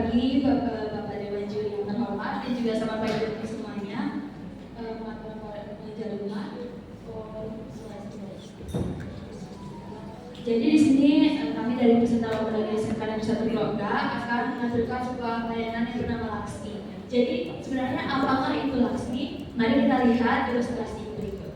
pagi Bapak Dewan Juri yang terhormat dan juga selamat pagi bagi semuanya. Pengajar rumah. Jadi di sini kami dari peserta lomba dari SMK dan Pusat Keluarga akan menampilkan sebuah layanan yang bernama Laksmi. Jadi sebenarnya apakah itu Laksmi? Mari kita lihat ilustrasi berikut.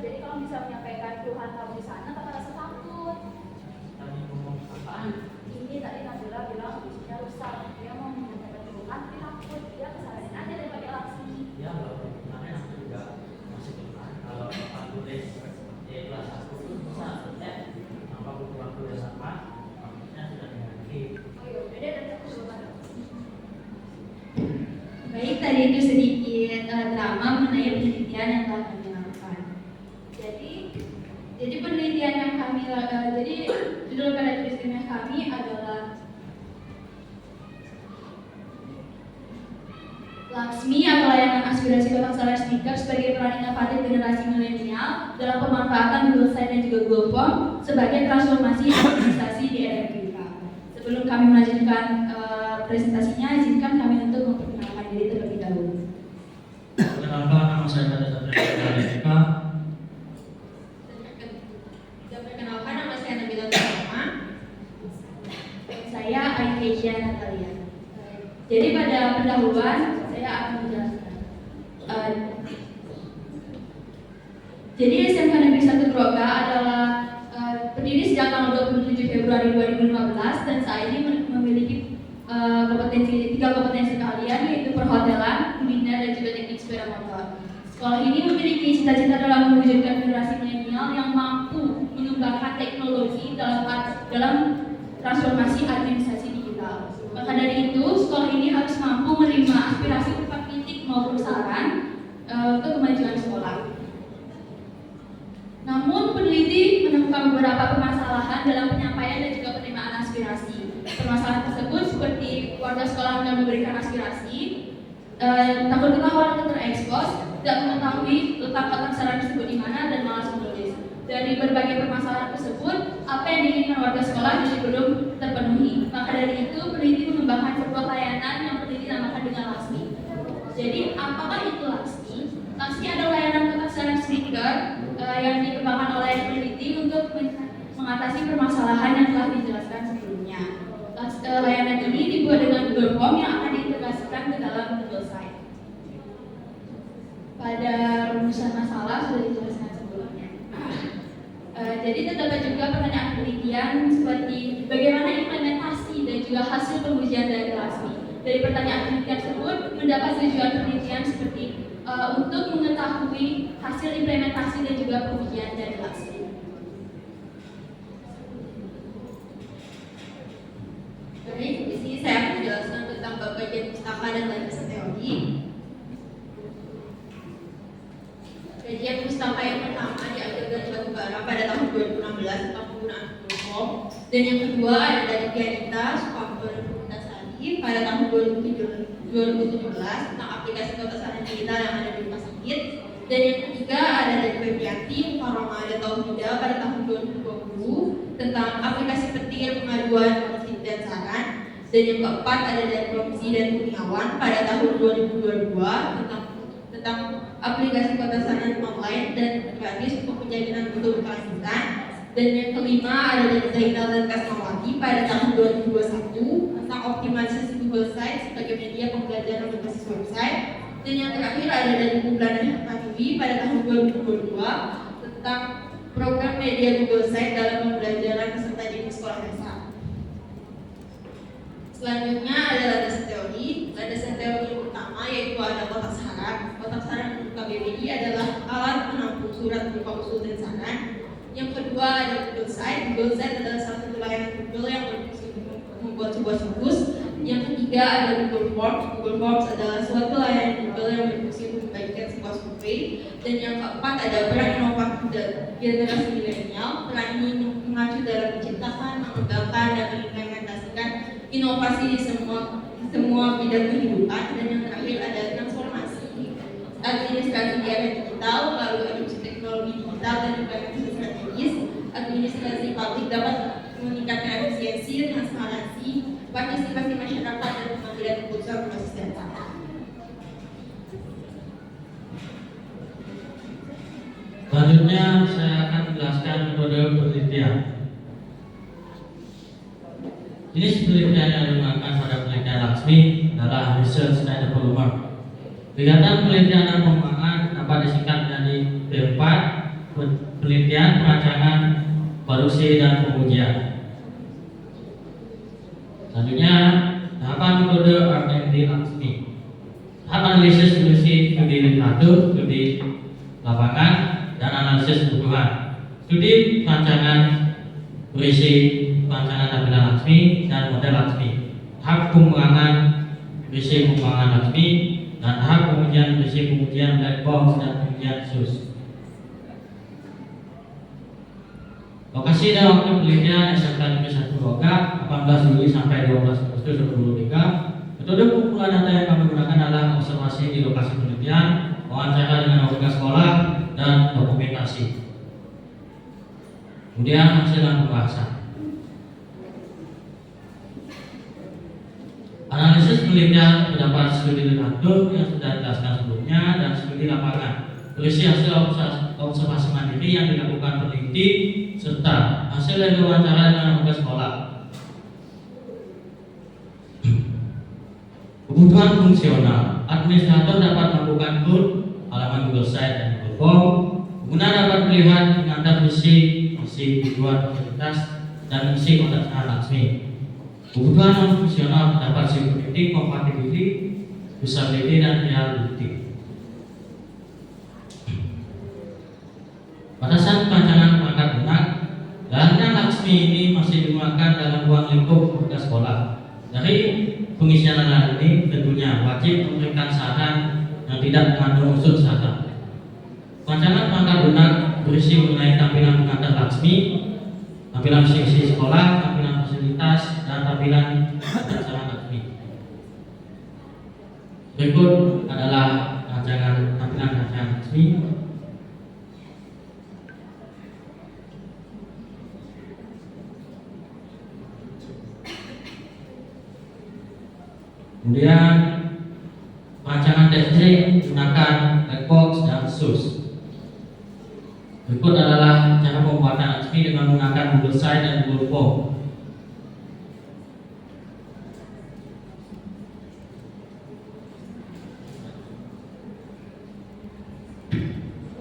Jadi kalau bisa menyampaikan keluhan kamu di sana, tanpa rasa takut. Ini tadi Nabila bilang isinya rusak, dia mau menyampaikan keluhan, tapi takut. Dia kesalahin aja dari pakai Laksmi. Ya, kalau kemarin aku juga masih keluhan. Kalau aku tulis kelas 1 itu bisa cek apa buku waktu udah sama, maksudnya sudah diganti. Oh iya, beda dan aku coba. Baik, tadi itu sedikit drama mengenai penelitian yang telah kami lakukan. Jadi penelitian yang kami lakukan, jadi judul karya tulis ilmiah kami adalah Laksmi atau layanan aspirasi kotak suara speaker sebagai peran inovatif generasi milenial dalam pemanfaatan Google Site dan juga Google Form sebagai transformasi administrasi di era digital. Sebelum kami melanjutkan presentasinya, izinkan kami untuk memperkenalkan diri terlebih dahulu. Perkenalkan, nama saya Pada Satria. Perkenalkan, nama saya Nabila Tuhan. Saya Aisha Natalia. Jadi pada pendahuluan saya akan menjelaskan. Jadi SMK Negeri 1 Groga adalah berdiri sejak tanggal 27 Februari 2015 dan saat ini memiliki tiga kompetensi keahlian, yaitu perhotelan, kuliner, dan juga teknik sepeda motor. Sekolah ini memiliki cita-cita dalam mewujudkan generasi milenial yang mampu mengembangkan teknologi dalam transformasi administrasi digital. Maka dari itu, sekolah ini harus mampu menerima aspirasi berupa kritik maupun saran untuk kemajuan sekolah. Namun, peneliti menemukan beberapa permasalahan dalam penyampaian dan juga penerimaan aspirasi. Permasalahan tersebut seperti warga sekolah yang memberikan aspirasi, takut ketahuan atau terekspos, tidak mengetahui letak kotak saran tersebut di mana, dan malas menulis. Dari berbagai permasalahan tersebut, apa yang diinginkan warga sekolah masih belum terpenuhi. Maka dari itu, peneliti mengembangkan sebuah layanan yang peneliti namakan dengan Laksmi. Jadi, apakah itu Laksmi? Laksmi adalah layanan kotak saran speaker yang dikembangkan oleh peneliti untuk mengatasi permasalahan yang telah dijelaskan sebelumnya. Layanan ini dibuat dengan Google Form yang akan diintegrasikan ke dalam Google Site. Pada rumusan masalah sudah dijelaskan sebelumnya. Jadi terdapat juga pertanyaan penelitian seperti bagaimana implementasi dan juga hasil pengujian dari Laksmi. Dari pertanyaan penelitian tersebut mendapat tujuan penelitian seperti untuk mengetahui hasil implementasi dan juga pengujian dari Laksmi. Baik, di sini saya akan menjelaskan tentang bab kajian pustaka dan landasan teori. Kajian pustaka yang pertama diambil dari Batubara pada tahun 2016 tentang penggunaan Google Form, dan yang kedua ada dari Dianita Sukamto dan Purwodasari pada tahun 2017 tentang aplikasi kotak saran digital yang ada di rumah sakit, dan yang ketiga ada dari Febrianti, Mukarrama dan Tauhida pada tahun 2020 tentang aplikasi penting pengaduan kritik dan saran, dan yang keempat ada dari Romzi dan Kurniawan pada tahun 2022 tentang aplikasi kotak saran online dan gratis untuk penjaminan mutu berkelanjutan, dan yang kelima ada dari Zainal dan Kasmawati pada tahun 2021 tentang optimalisasi Google Site sebagai media pembelajaran berbasis website, dan yang terakhir ada dari Bulan Hanifi pada tahun 2022 tentang program media Google Site dalam pembelajaran peserta didik sekolah dasar. Selanjutnya ada landasan teori. Landasan teori yang pertama yaitu ada kotak saran. Kotak saran menurut KBBI adalah alat penampung surat berupa usul dan saran. Yang kedua ada Google Site. Google Site adalah salah satu layanan Google yang berfungsi untuk membuat sebuah situs. Yang ketiga ada Google Forms. Google Forms adalah suatu layanan Google yang berfungsi untuk membagikan sebuah survei. Dan yang keempat ada peran inovatif dari generasi milenial. Peran ini mengacu dalam menciptakan, mengembangkan, dan mengimplementasikan inovasi di semua bidang kehidupan, dan yang terakhir ada transformasi administrasi di era digital, lalu adopsi teknologi digital dan implementasi strategis. Administrasi publik dapat meningkatkan efisiensi, transparansi, partisipasi masyarakat, dan pengambilan keputusan berbasis data. Selanjutnya saya akan menjelaskan metode penelitian. Jenis penelitian yang digunakan pada penelitian Laksmi adalah research and development. Kegiatan penelitian dan pengembangan dapat disingkat menjadi P4: penelitian, perancangan, produksi, dan pengujian. Selanjutnya, tahapan metode R&D Laksmi. Tahap analisis studi literatur, studi lapangan, dan analisis kebutuhan. Studi perancangan berisi perancangan tampilan Laksmi dan model Laksmi. Tahap pengembangan berisi pengembangan Laksmi, dan tahap pengujian berisi pengujian black box dan pengujian SUS. Lokasi dan waktu penelitian SMK Negeri 1 Loka, 18 Juli sampai 12 Agustus 2023. Metode pengumpulan data yang kami gunakan adalah observasi di lokasi penelitian, wawancara dengan warga sekolah, dan dokumentasi. Kemudian hasil dan pembahasan. Analisis penelitian terdapat studi literatur yang sudah dijelaskan sebelumnya dan studi lapangan. Berisi hasil observasi mandiri yang dilakukan peneliti serta hasil dari wawancara dengan warga sekolah. Kebutuhan fungsional. Administrator dapat melakukan tool halaman Google Site dan Google Form. Pengguna dapat melihat mengantar misi tujuan fasilitas dan misi kontak Laksmi. Kebutuhan non fungsional dapat security, compatibility, usability, dan reliability. Batasan perancangan perangkat lunak. Dalamnya Laksmi ini masih digunakan dalam ruang lingkup warga sekolah. Dari pengisian data ini tentunya wajib memberikan saran yang tidak mengandung unsur syarat. Perancangan perangkat lunak berisi mengenai tampilan pengantar Laksmi, tampilan seksi sekolah, tampilan fasilitas, dan tampilan perancangan Laksmi. Berikut adalah tampilan rancangan Laksmi. Kemudian perancangan TC menggunakan black box dan SUS. Berikut adalah cara pembuatan Laksmi dengan menggunakan Google Site dan Google Form.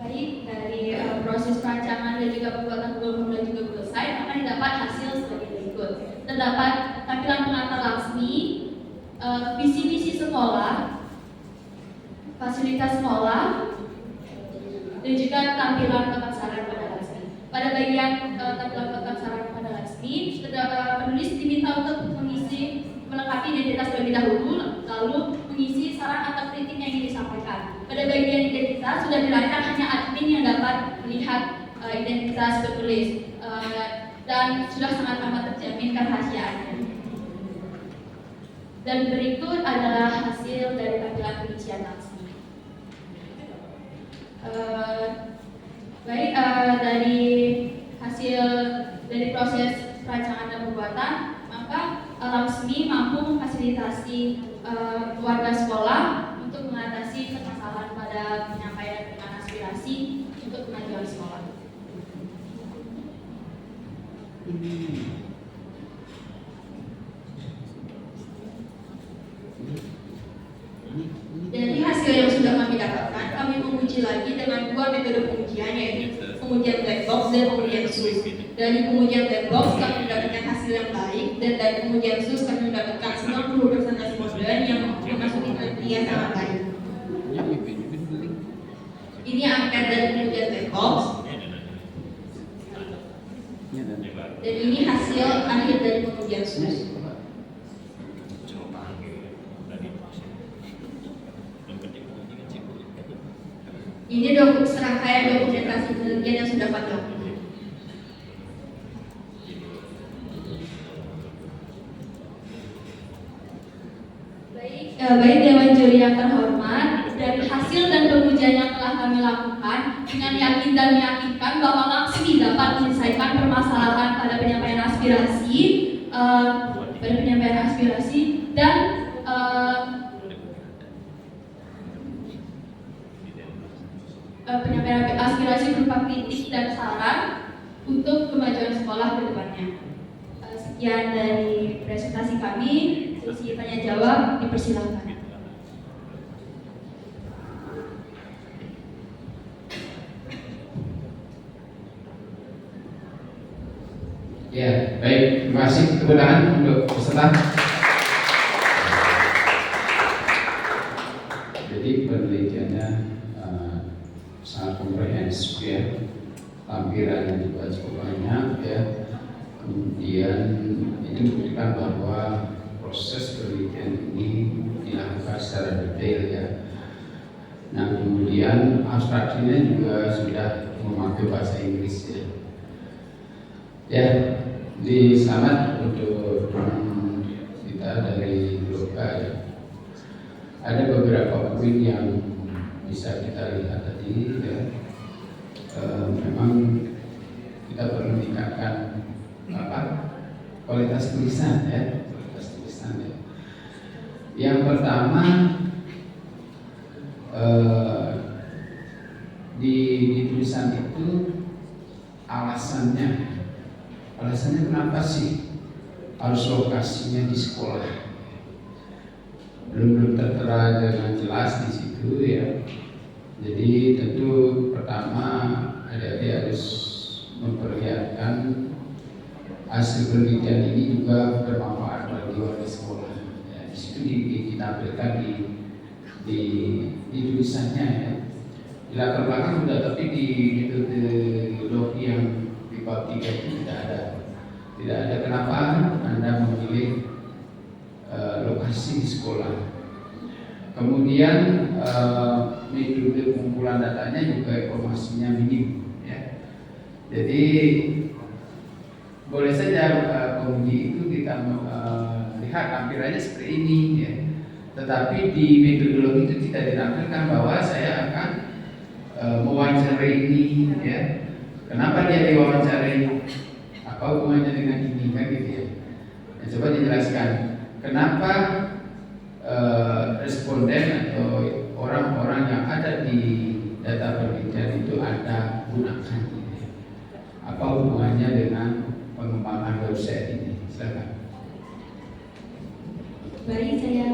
Baik, dari proses perancangan dan juga pembuatan Google Form dan juga Google Site akan didapat hasil sebagai berikut. Terdapat tampilan pengantar Laksmi, visi-misi sekolah, fasilitas sekolah, dan juga tampilan kotak saran pada Laksmi. Pada bagian tampilan kotak saran pada Laksmi, penulis diminta untuk melengkapi identitas terlebih dahulu, lalu mengisi saran atau kritik yang ingin disampaikan. Pada bagian identitas sudah dirancang hanya admin yang dapat melihat identitas penulis dan sudah sangat amat terjamin kerahasiaannya. Dan berikut adalah hasil dari tampilan perincian Laksmi. Dari hasil dari proses perancangan dan pembuatan, maka Laksmi mampu memfasilitasi warga sekolah untuk mengatasi permasalahan pada penyampaian dengan aspirasi untuk kemajuan sekolah. Dari hasil yang sudah kami dapatkan, kami menguji lagi dengan dua metode pengujian, yaitu pengujian black box dan pengujian SUS. Dari pengujian black box kami mendapatkan hasil yang baik, dan dari pengujian SUS kami mendapatkan 90% responden yang memasuki kriteria sangat baik. Ini angka dari pengujian black box, dan ini hasil akhir dari pengujian SUS. Ini serangkaian dokumentasi penelitian yang sudah kami lakukan. Baik Dewan Juri yang terhormat, dari hasil dan pengujian yang telah kami lakukan, dengan yakin dan meyakinkan bahwa Laksmi dapat menyelesaikan permasalahan pada penyampaian aspirasi, dan penyampaian aspirasi berupa kritik dan saran untuk kemajuan sekolah ke depannya. Sekian dari presentasi kami. Sesi tanya jawab dipersilakan. Ya, baik. Terima kasih. Tepuk tangan untuk peserta. Jadi penelitiannya sangat komprehensif ya. Tampilannya juga cukup banyak ya. Kemudian ini membuktikan bahwa proses penelitian ini dilakukan secara detail ya. Nah kemudian abstraksinya juga sudah memakai bahasa Inggris ya. Ya, selamat untuk kita dari Gloka ya. Ada beberapa poin yang bisa kita lihat tadi ya. Memang kita perlu meningkatkan kualitas tulisan ya, Yang pertama di tulisan itu alasannya kenapa sih harus lokasinya di sekolah? Belum tertera dengan jelas di situ ya. Jadi tentu pertama adik-adik harus memperlihatkan hasil penelitian ini juga bermanfaat bagi warga sekolah. Ya, di situ ditampilkan di tulisannya ya. Di latar belakang sudah, tapi di metodologi yang di bab 3 itu tidak ada. Kenapa Anda memilih lokasi di sekolah? Kemudian metode pengumpulan datanya juga informasinya minim ya. Jadi boleh saja penguji itu kita lihat tampilannya seperti ini ya. Tetapi di metodologi itu tidak ditampilkan bahwa saya akan mewawancarai ini ya. Kenapa dia diwawancarai? Apa hubungannya dengan ini kan gitu ya. Nah, coba dijelaskan kenapa responden atau orang-orang yang ada di data penelitian itu Anda gunakan gitu ya. Apa hubungannya dengan pengembangan website ini? Silakan. Baik, saya